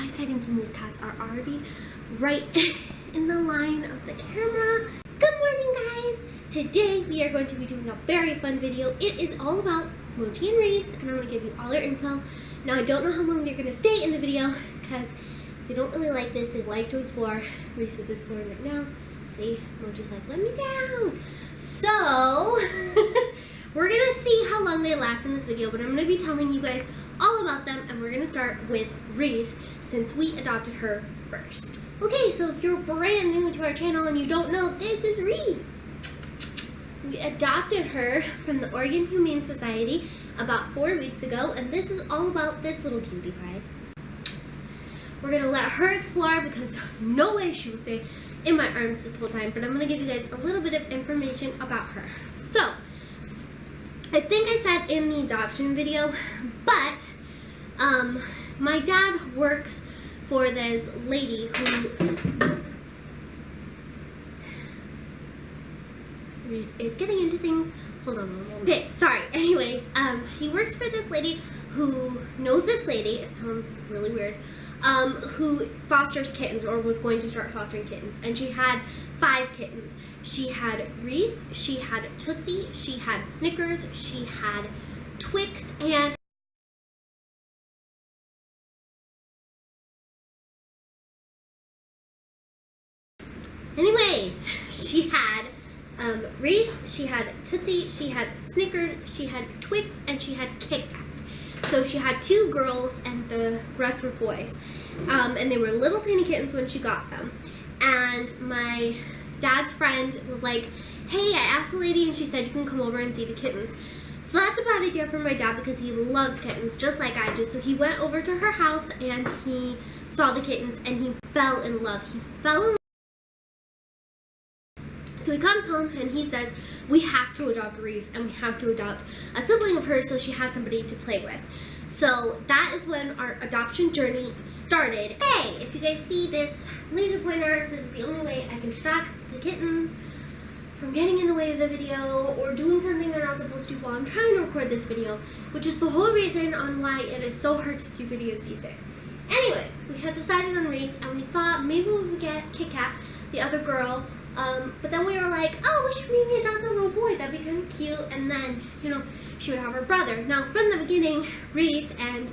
5 seconds and these cats are already right in the line of the camera. Good morning, guys! Today we are going to be doing a very fun video. It is all about Mochi and Reese, and I'm going to give you all their info. Now I don't know how long they're going to stay in the video because they don't really like this. They like to explore. Reese is exploring right now. See, Mochi's like, let me down. So we're going to see how long they last in this video, but I'm going to be telling you guys all about them, and we're going to start with Reese since we adopted her first. Okay, so if you're brand new to our channel and you don't know, this is Reese. We adopted her from the Oregon Humane Society about 4 weeks ago, and this is all about this little cutie pie. We're going to let her explore because no way she will stay in my arms this whole time, but I'm going to give you guys a little bit of information about her. So, I think I said in the adoption video, but my dad works for this lady who is getting into things. Hold on one moment. Okay, sorry. Anyways, he works for this lady who knows this lady. It sounds really weird. Who fosters kittens, or was going to start fostering kittens, and she had 5 kittens. She had Reese, she had Tootsie, she had Snickers, she had Twix, and anyways, she had Reese, she had Tootsie, she had Snickers, she had Twix, and she had Kit Kat. So she had 2 girls and the rest were boys. And they were little tiny kittens when she got them. And my dad's friend was like, hey, I asked the lady and she said you can come over and see the kittens. So that's a bad idea for my dad because he loves kittens just like I do. So he went over to her house and he saw the kittens and he fell in love. So he comes home and he says, we have to adopt Reese and we have to adopt a sibling of hers so she has somebody to play with. So that is when our adoption journey started. Hey, if you guys see this laser pointer, this is the only way I can distract the kittens from getting in the way of the video or doing something they're not supposed to while I'm trying to record this video, which is the whole reason on why it is so hard to do videos these days. Anyways, we had decided on Reese and we thought maybe we would get Kit Kat, the other girl. But then we were like, oh, we should maybe adopt a little boy. That'd be kind of cute. And then, you know, she would have her brother. Now, from the beginning, Reese and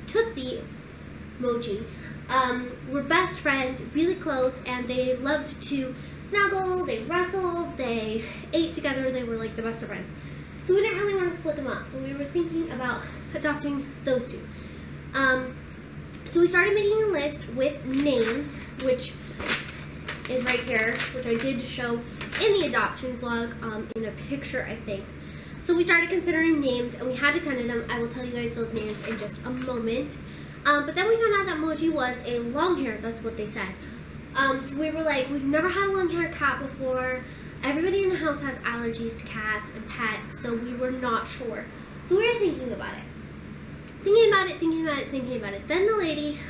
Tootsie, Mochi, were best friends, really close, and they loved to snuggle, they wrestled, they ate together. They were like the best of friends. So we didn't really want to split them up. So we were thinking about adopting those 2. So we started making a list with names, which is right here, which I did show in the adoption vlog, in a picture, I think. So we started considering names, and we had a ton of them. I will tell you guys those names in just a moment. But then we found out that Mochi was a long hair, that's what they said. So we were like, we've never had a long hair cat before. Everybody in the house has allergies to cats and pets, so we were not sure. So we were thinking about it. Thinking about it. Then the lady,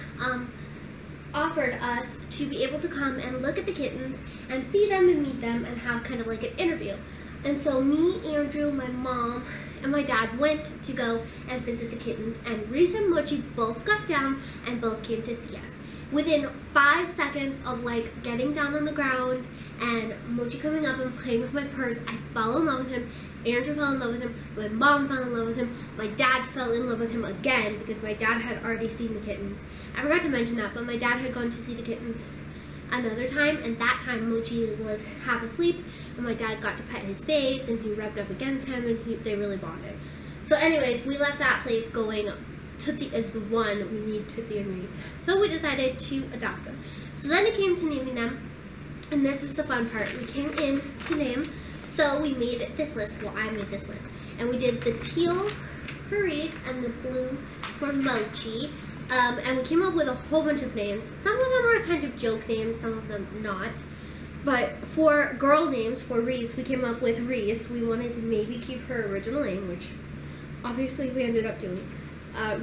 offered us to be able to come and look at the kittens and see them and meet them and have kind of like an interview. And so me, Andrew, my mom, and my dad went to go and visit the kittens, and Reese and Mochi both got down and both came to see us. Within 5 seconds of like getting down on the ground and Mochi coming up and playing with my purse, I fell in love with him. Andrew fell in love with him, my mom fell in love with him, my dad fell in love with him again because my dad had already seen the kittens. I forgot to mention that, but my dad had gone to see the kittens another time, and that time Mochi was half asleep, and my dad got to pet his face, and he rubbed up against him, and they really bonded. So anyways, we left that place going, Tootsie is the one, we need Tootsie and Reese. So we decided to adopt them. So then it came to naming them, and this is the fun part. We came in to name. So we made this list, well I made this list, and we did the teal for Reese and the blue for Mochi, and we came up with a whole bunch of names. Some of them were kind of joke names, some of them not, but for girl names, for Reese, we came up with Reese. We wanted to maybe keep her original name, which obviously we ended up doing.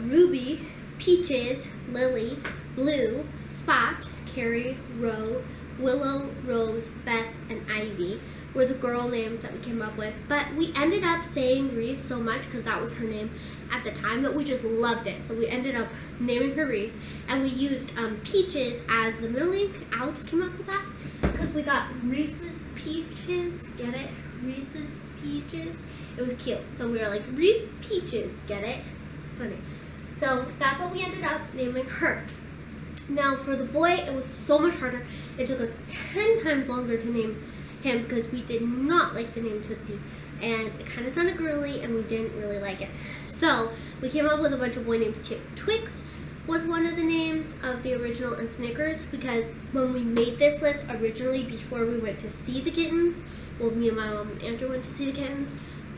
Ruby, Peaches, Lily, Blue, Spot, Carrie, Willow, Rose, Beth, and Ivy. were the girl names that we came up with. But we ended up saying Reese so much because that was her name at the time that we just loved it. So we ended up naming her Reese, and we used Peaches as the middle name. Alex came up with that because we got Reese's Peaches. Get it? Reese's Peaches. It was cute. So we were like, Reese Peaches. Get it? It's funny. So that's what we ended up naming her. Now for the boy, it was so much harder. It took us 10 times longer to name him because we did not like the name Tootsie, and it kind of sounded girly and we didn't really like it. So we came up with a bunch of boy names too. Twix was one of the names of the original, and Snickers, because when we made this list originally before we went to see the kittens, well, me and my mom and Andrew went to see the kittens,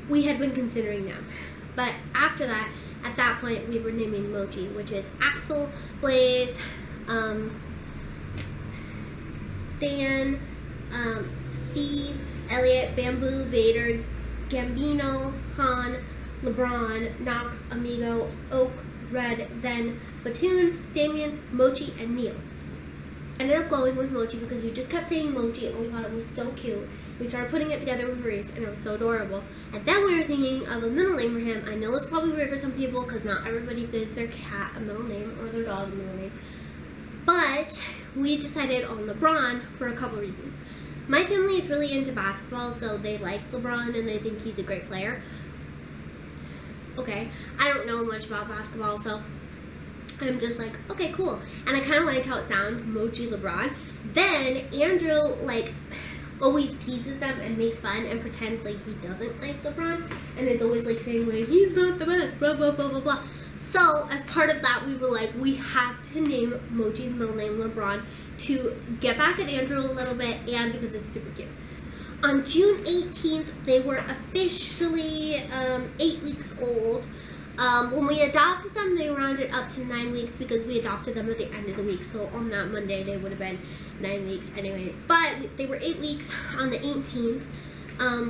we had been considering them. But after that, at that point, we were naming Mochi, which is Axel, Blaze, Stan, Steve, Elliot, Bamboo, Vader, Gambino, Han, LeBron, Knox, Amigo, Oak, Red, Zen, Batoon, Damien, Mochi, and Neil. Ended up going with Mochi because we just kept saying Mochi and we thought it was so cute. We started putting it together with Reese and it was so adorable. And then we were thinking of a middle name for him. I know it's probably weird for some people because not everybody gives their cat a middle name or their dog a middle name. But we decided on LeBron for a couple reasons. My family is really into basketball, so they like LeBron and they think he's a great player. Okay, I don't know much about basketball, so I'm just like, okay, cool. And I kind of liked how it sounded, Mochi LeBron. Then Andrew, like, always teases them and makes fun and pretends like he doesn't like LeBron and is always like saying like, he's not the best, blah, blah, blah, blah, blah. So as part of that, we were like, we have to name Mochi's middle name LeBron to get back at Andrew a little bit and because it's super cute. On June 18th, they were officially 8 weeks old. When we adopted them, they rounded up to 9 weeks because we adopted them at the end of the week. So on that Monday, they would have been 9 weeks anyways. But they were 8 weeks on the 18th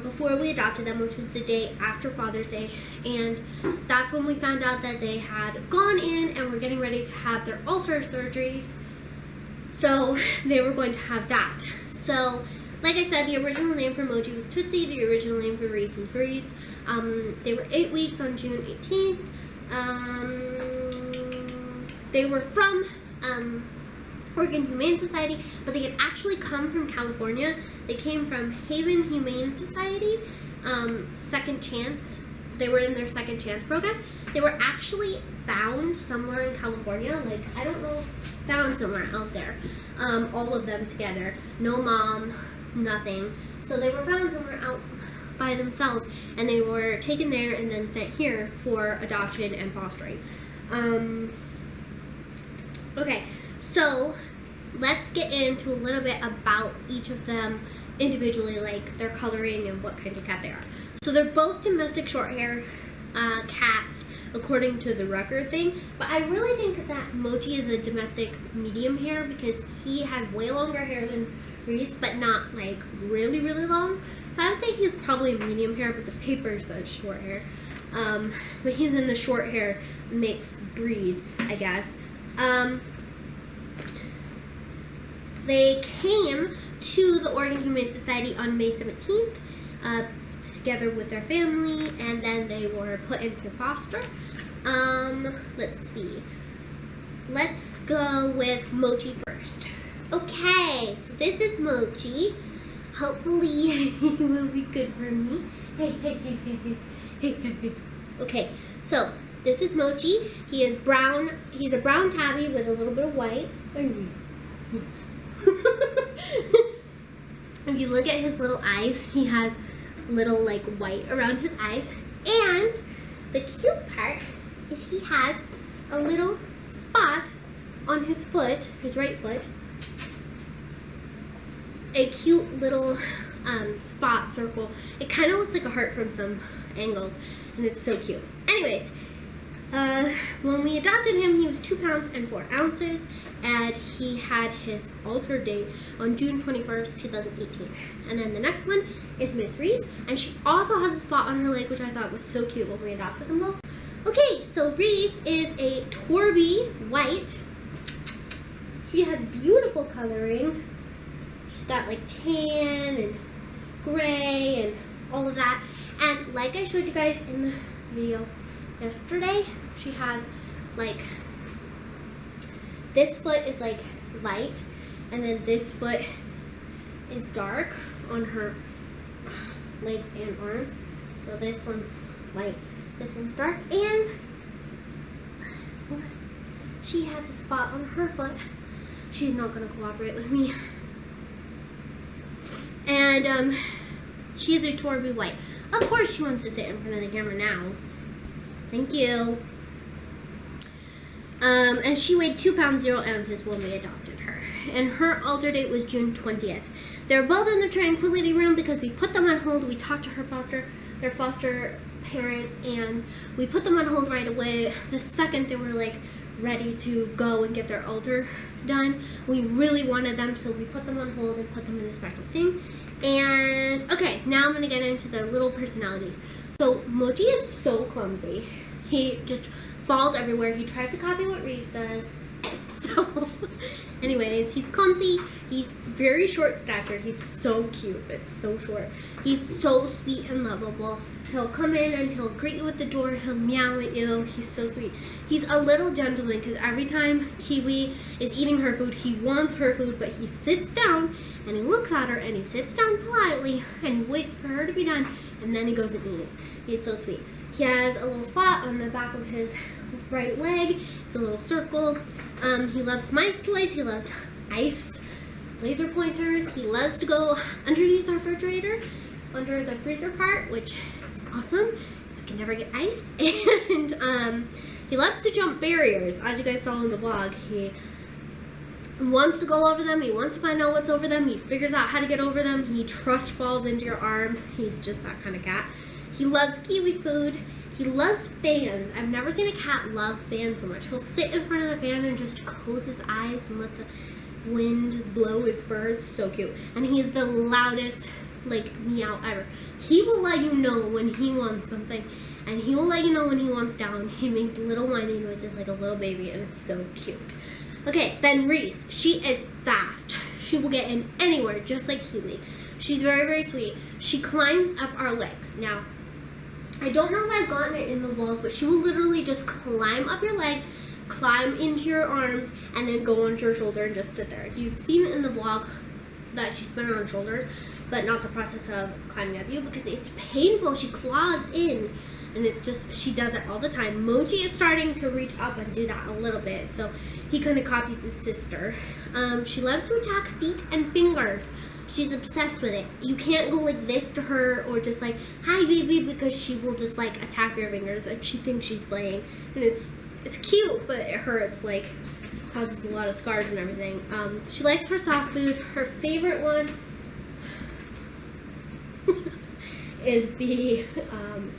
before we adopted them, which was the day after Father's Day. And that's when we found out that they had gone in and were getting ready to have their alter surgeries. So they were going to have that. So, like I said, the original name for Mochi was Tootsie. The original name for Reese was Reese. They were 8 weeks on June 18th. They were from Oregon Humane Society, but they had actually come from California. They came from Haven Humane Society, Second Chance. They were in their Second Chance program. They were actually found somewhere in California, like, I don't know, found somewhere out there, all of them together. No mom, nothing. So they were found somewhere out by themselves, and they were taken there and then sent here for adoption and fostering. Okay, so let's get into a little bit about each of them individually, like their coloring and what kind of cat they are. So they're both domestic short hair cats, according to the record thing, but I really think that Mochi is a domestic medium hair because he has way longer hair than Reese, but not like really, really long. So I would say he's probably a medium hair, but the paper says short hair. But he's in the short hair mixed breed, I guess. They came to the Oregon Humane Society on May 17th, together with their family, and then they were put into foster. Let's see. Let's go with Mochi first. Okay, so this is Mochi. Hopefully he will be good for me. Okay, so this is Mochi. He is brown. He's a brown tabby with a little bit of white. If you look at his little eyes, he has little like white around his eyes. And the cute part is he has a little spot on his foot, his right foot. A cute little spot circle. It kind of looks like a heart from some angles, and it's so cute. Anyways, when we adopted him, he was 2 pounds and 4 ounces, and he had his alter date on June 21st, 2018. And then the next one is Miss Reese, and she also has a spot on her leg, which I thought was so cute when we adopted them both. Okay, so Reese is a Torby white. She has beautiful coloring. She's got like tan and gray and all of that. And like I showed you guys in the video yesterday, she has like, this foot is like light, and then this foot is dark on her legs and arms. So this one's light, this one's dark, and she has a spot on her foot. She's not gonna cooperate with me. And she is a Torby White. Of course she wants to sit in front of the camera now. Thank you. And she weighed 2 pounds 0 ounces when we adopted her. And her alter date was June 20th. They were both in the tranquility room because we put them on hold. We talked to their foster parents, and we put them on hold right away. The second they were like ready to go and get their alter done, we really wanted them, so we put them on hold and put them in a special thing. And okay, now I'm gonna get into their little personalities. So Mochi is so clumsy. He just falls everywhere. He tries to copy what Reese does. So anyways, he's clumsy. He's very short statured. He's so cute. It's so short. He's so sweet and lovable. He'll come in and he'll greet you at the door. He'll meow at you. He's so sweet. He's a little gentleman because every time Kiwi is eating her food, he wants her food, but he sits down and he looks at her and he sits down politely and he waits for her to be done, and then he goes and eats. He's so sweet. He has a little spot on the back of his right leg. It's a little circle. He loves mice toys. He loves ice, laser pointers. He loves to go underneath the refrigerator, under the freezer part, which is awesome, so he can never get ice. And he loves to jump barriers, as you guys saw in the vlog. He wants to go over them. He wants to find out what's over them. He figures out how to get over them. He trust falls into your arms. He's just that kind of cat. He loves Kiwi's food. He loves fans. I've never seen a cat love fans so much. He'll sit in front of the fan and just close his eyes and let the wind blow his fur. It's so cute. And he's the loudest, like, meow ever. He will let you know when he wants something, and he will let you know when he wants down. He makes little whiny noises like a little baby, and it's so cute. Okay, then Reese. She is fast. She will get in anywhere, just like Kiwi. She's very, very sweet. She climbs up our legs. Now, I don't know if I've gotten it in the vlog, but she will literally just climb up your leg, climb into your arms, and then go onto your shoulder and just sit there. You've seen it in the vlog that she's been on shoulders, but not the process of climbing up you, because it's painful. She claws in, and it's just, she does it all the time. Mochi is starting to reach up and do that a little bit, so he kind of copies his sister. She loves to attack feet and fingers. She's obsessed with it. You can't go like this to her or just like, hi baby, because she will just like attack your fingers. Like, she thinks she's playing, and it's cute, but it hurts, like causes a lot of scars and everything. She likes her soft food. Her favorite one is the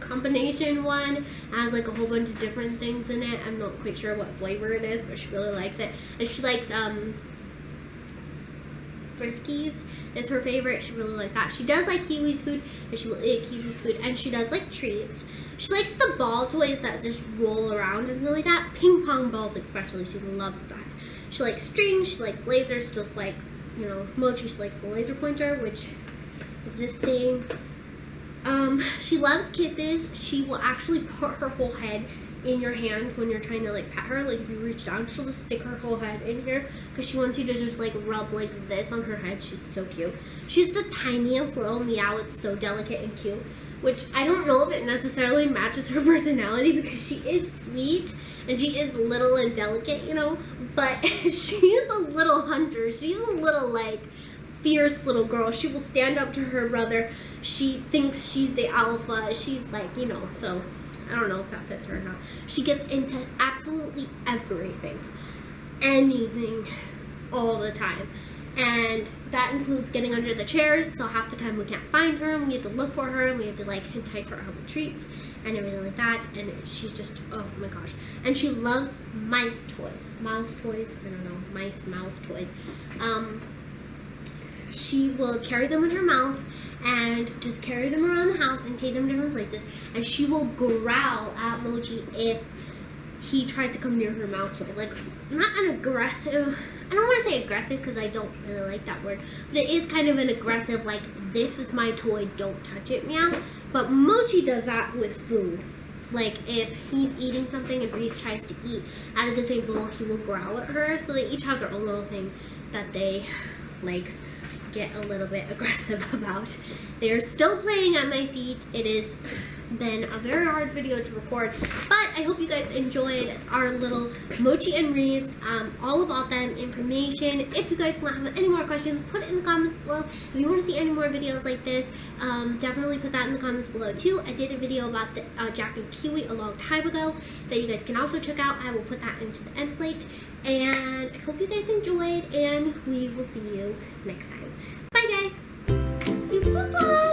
combination one. It has like a whole bunch of different things in it. I'm not quite sure what flavor it is, but she really likes it. And she likes Friskies is her favorite. She really likes that. She does like Kiwi's food, and she will eat Kiwi's food, and she does like treats. She likes the ball toys that just roll around and stuff like that. Ping pong balls especially, she loves that. She likes strings, she likes lasers, just like, you know, Mochi. She likes the laser pointer, which is this thing. She loves kisses. She will actually put her whole head in your hand when you're trying to like pet her. Like, if you reach down, she'll just stick her whole head in here because she wants you to just like rub like this on her head. She's so cute. She's the tiniest little meow. It's so delicate and cute, which I don't know if it necessarily matches her personality, because she is sweet and she is little and delicate, you know, but she is a little hunter. She's a little like fierce little girl. She will stand up to her brother. She thinks she's the alpha. She's like, you know, so I don't know if that fits her or not. She gets into absolutely everything. Anything. All the time. And that includes getting under the chairs, so half the time we can't find her, and we have to look for her, and we have to like entice her out with treats and everything like that. And she's just, oh my gosh. And she loves mice toys. Mouse toys. I don't know. Mice, mouse toys. She will carry them in her mouth and just carry them around the house and take them different places. And she will growl at Mochi if he tries to come near her mouth toy. Like, not an aggressive, I don't want to say aggressive because I don't really like that word, but it is kind of an aggressive, like, this is my toy, don't touch it, meow. But Mochi does that with food. Like, if he's eating something and Reese tries to eat out of the same bowl, he will growl at her. So they each have their own little thing that they, like, get a little bit aggressive about. They're still playing at my feet. It has been a very hard video to record, but I hope you guys enjoyed our little Mochi and Reese, all about them information. If you guys want to have any more questions, put it in the comments below. If you want to see any more videos like this, definitely put that in the comments below too. I did a video about the Jack and Kiwi a long time ago that you guys can also check out. I will put that into the end slate, and I hope you guys enjoyed, and we will see you next time. Bye guys. Bye bye.